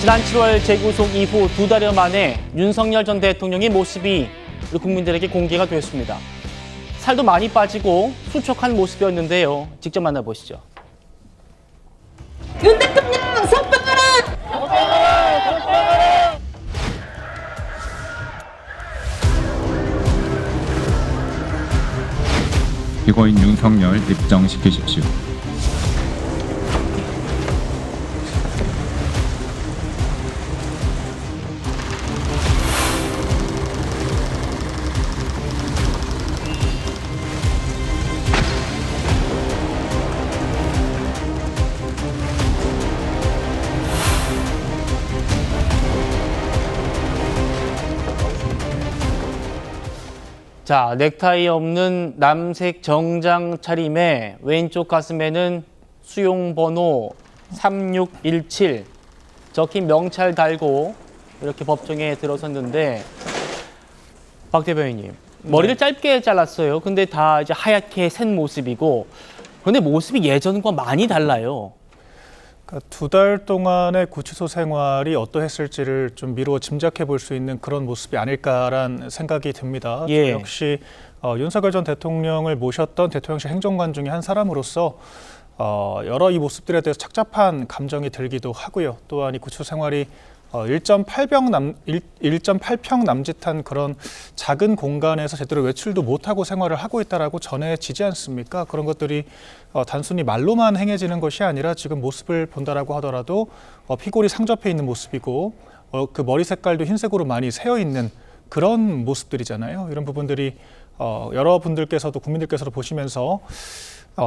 지난 7월 재구속 이후 2달여 만에 윤석열 전 대통령의 모습이 우리 국민들에게 공개가 되었습니다. 살도 많이 빠지고 수척한 모습이었는데요. 직접 만나보시죠. 윤 대통령 석방하라! 피고인 윤석열 입정시키십시오. 자, 넥타이 없는 남색 정장 차림에 왼쪽 가슴에는 수용번호 3617 적힌 명찰 달고 이렇게 법정에 들어섰는데, 박 대변인님, 머리를 짧게 잘랐어요. 근데 다 이제 하얗게 센 모습이고, 근데 모습이 예전과 많이 달라요. 두 달 동안의 구치소 생활이 어떠했을지를 좀 미루어 짐작해 볼 수 있는 그런 모습이 아닐까라는 생각이 듭니다. 예. 저 역시 윤석열 전 대통령을 모셨던 대통령실 행정관 중에 한 사람으로서 여러 이 모습들에 대해서 착잡한 감정이 들기도 하고요. 또한 이 구치소 생활이 1.8평 남짓한 그런 작은 공간에서 제대로 외출도 못하고 생활을 하고 있다라고 전해지지 않습니까? 그런 것들이 단순히 말로만 행해지는 것이 아니라 지금 모습을 본다라고 하더라도 피골이 상접해 있는 모습이고 그 머리 색깔도 흰색으로 많이 새어 있는 그런 모습들이잖아요. 이런 부분들이 여러분들께서도 국민들께서도 보시면서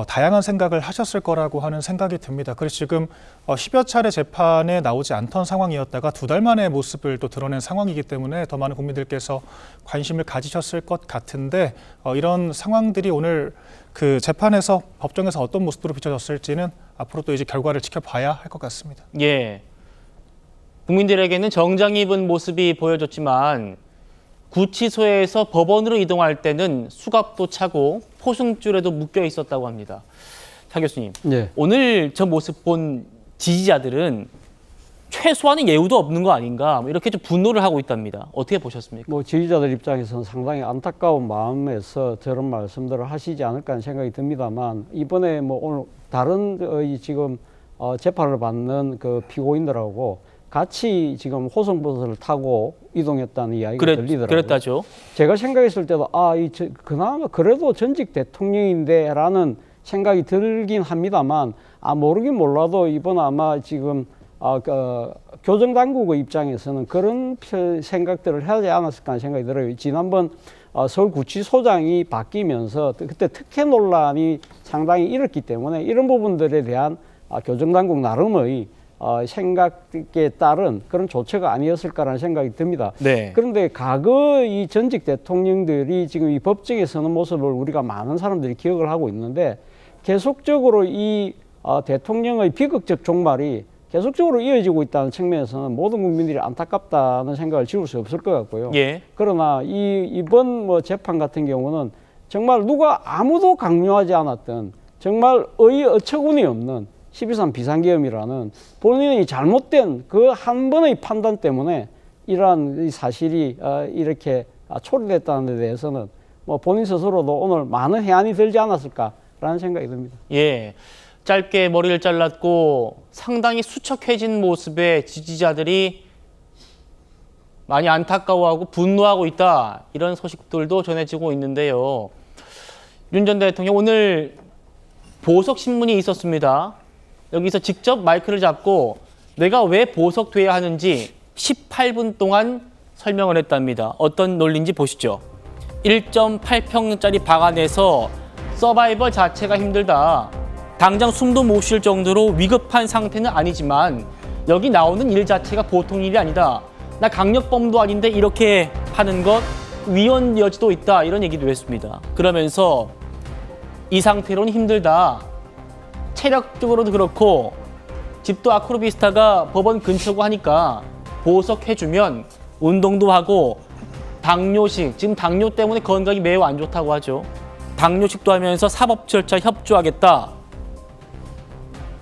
다양한 생각을 하셨을 거라고 하는 생각이 듭니다. 그래서 지금 10여 차례 재판에 나오지 않던 상황이었다가 2달 만에 모습을 또 드러낸 상황이기 때문에 더 많은 국민들께서 관심을 가지셨을 것 같은데, 이런 상황들이 오늘 그 재판에서 법정에서 어떤 모습으로 비춰졌을지는 앞으로 또 이제 결과를 지켜봐야 할 것 같습니다. 예. 국민들에게는 정장 입은 모습이 보여졌지만 구치소에서 법원으로 이동할 때는 수갑도 차고 포승줄에도 묶여 있었다고 합니다. 차 교수님, 네. 오늘 저 모습 본 지지자들은 최소한의 예우도 없는 거 아닌가, 이렇게 좀 분노를 하고 있답니다. 어떻게 보셨습니까? 뭐 지지자들 입장에서는 상당히 안타까운 마음에서 저런 말씀들을 하시지 않을까 하는 생각이 듭니다만, 이번에 뭐 오늘 다른 지금 재판을 받는 그 피고인들하고 같이 지금 호송버스를 타고 이동했다는 이야기가 들리더라고요. 그랬다죠. 제가 생각했을 때도 그나마 그래도 전직 대통령인데라는 생각이 들긴 합니다만, 모르긴 몰라도 이번 아마 지금 교정당국의 입장에서는 그런 생각들을 하지 않았을까 하는 생각이 들어요. 지난번 서울구치소장이 바뀌면서 그때 특혜 논란이 상당히 일었기 때문에 이런 부분들에 대한 교정당국 나름의 생각에 따른 그런 조처가 아니었을까라는 생각이 듭니다. 네. 그런데 과거 이 전직 대통령들이 지금 이 법정에 서는 모습을 우리가 많은 사람들이 기억을 하고 있는데, 계속적으로 이 대통령의 비극적 종말이 계속적으로 이어지고 있다는 측면에서는 모든 국민들이 안타깝다는 생각을 지울 수 없을 것 같고요. 예. 그러나 이번 뭐 재판 같은 경우는 정말 누가 아무도 강요하지 않았던, 정말 어처구니 없는 12.3 비상계엄이라는 본인의 잘못된 그 한 번의 판단 때문에 이러한 사실이 이렇게 초래됐다는 데 대해서는 뭐 본인 스스로도 오늘 많은 해안이 들지 않았을까라는 생각이 듭니다. 예. 짧게 머리를 잘랐고 상당히 수척해진 모습의 지지자들이 많이 안타까워하고 분노하고 있다, 이런 소식들도 전해지고 있는데요. 윤 전 대통령 오늘 보석 신문이 있었습니다. 여기서 직접 마이크를 잡고 내가 왜 보석돼야 하는지 18분 동안 설명을 했답니다. 어떤 논리인지 보시죠. 1.8평짜리 방 안에서 서바이벌 자체가 힘들다. 당장 숨도 못 쉴 정도로 위급한 상태는 아니지만 여기 나오는 일 자체가 보통 일이 아니다. 나 강력범도 아닌데 이렇게 하는 것 위헌 여지도 있다, 이런 얘기도 했습니다. 그러면서 이 상태로는 힘들다. 체력적으로도 그렇고 집도 아크로비스타가 법원 근처고 하니까 보석해주면 운동도 하고 당뇨식, 지금 당뇨 때문에 건강이 매우 안 좋다고 하죠. 당뇨식도 하면서 사법 절차 협조하겠다.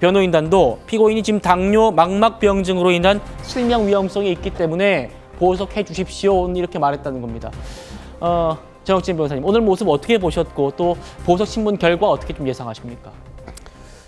변호인단도 피고인이 지금 당뇨 망막병증으로 인한 실명 위험성이 있기 때문에 보석해 주십시오 이렇게 말했다는 겁니다. 정혁진 변호사님, 오늘 모습 어떻게 보셨고 또 보석 신문 결과 어떻게 좀 예상하십니까?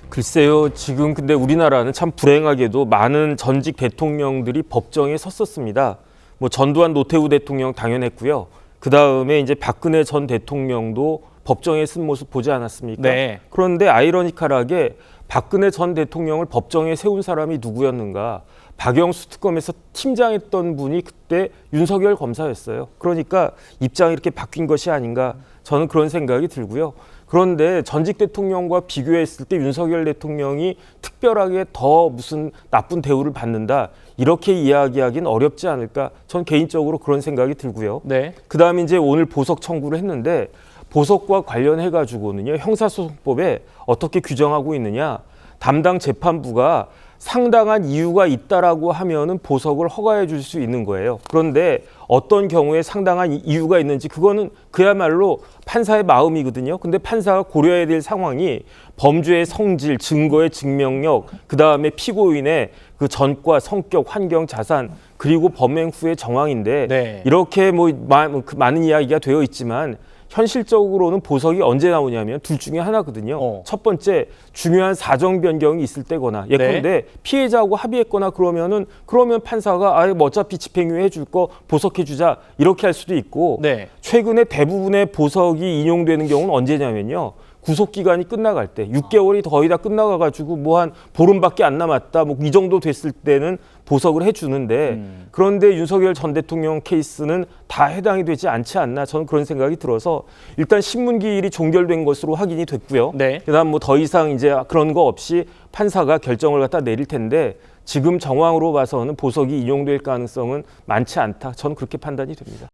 글쎄요, 지금 근데 우리나라는 참 불행하게도 많은 전직 대통령들이 법정에 섰었습니다. 뭐 전두환 노태우 대통령 당연했고요. 그 다음에 이제 박근혜 전 대통령도 법정에 쓴 모습 보지 않았습니까? 네. 그런데 아이러니컬하게 박근혜 전 대통령을 법정에 세운 사람이 누구였는가? 박영수 특검에서 팀장했던 분이 그때 윤석열 검사였어요. 그러니까 입장이 이렇게 바뀐 것이 아닌가 저는 그런 생각이 들고요. 그런데 전직 대통령과 비교했을 때 윤석열 대통령이 특별하게 더 무슨 나쁜 대우를 받는다 이렇게 이야기하기는 어렵지 않을까 전 개인적으로 그런 생각이 들고요. 네. 그다음에 이제 오늘 보석 청구를 했는데 보석과 관련해 가지고는요 형사소송법에 어떻게 규정하고 있느냐 담당 재판부가 상당한 이유가 있다라고 하면은 보석을 허가해 줄 수 있는 거예요. 그런데 어떤 경우에 상당한 이유가 있는지 그거는 그야말로 판사의 마음이거든요. 근데 판사가 고려해야 될 상황이 범죄의 성질, 증거의 증명력, 그다음에 피고인의 그 전과, 성격, 환경, 자산 그리고 범행 후의 정황인데 네. 이렇게 뭐 많은 이야기가 되어 있지만 현실적으로는 보석이 언제 나오냐면 둘 중에 하나거든요. 첫 번째 중요한 사정 변경이 있을 때거나 예컨대 피해자하고 합의했거나 그러면 판사가 아예 뭐 어차피 집행유예 해줄 거 보석해 주자 이렇게 할 수도 있고 네. 최근에 대부분의 보석이 인용되는 경우는 언제냐면요. 구속 기간이 끝나갈 때 6개월이 거의 다 끝나가가지고 뭐 한 보름밖에 안 남았다 뭐 이 정도 됐을 때는 보석을 해주는데 그런데 윤석열 전 대통령 케이스는 다 해당이 되지 않지 않나 저는 그런 생각이 들어서 일단 신문기일이 종결된 것으로 확인이 됐고요. 네. 그다음 뭐 더 이상 이제 그런 거 없이 판사가 결정을 갖다 내릴 텐데 지금 정황으로 봐서는 보석이 인용될 가능성은 많지 않다. 저는 그렇게 판단이 됩니다.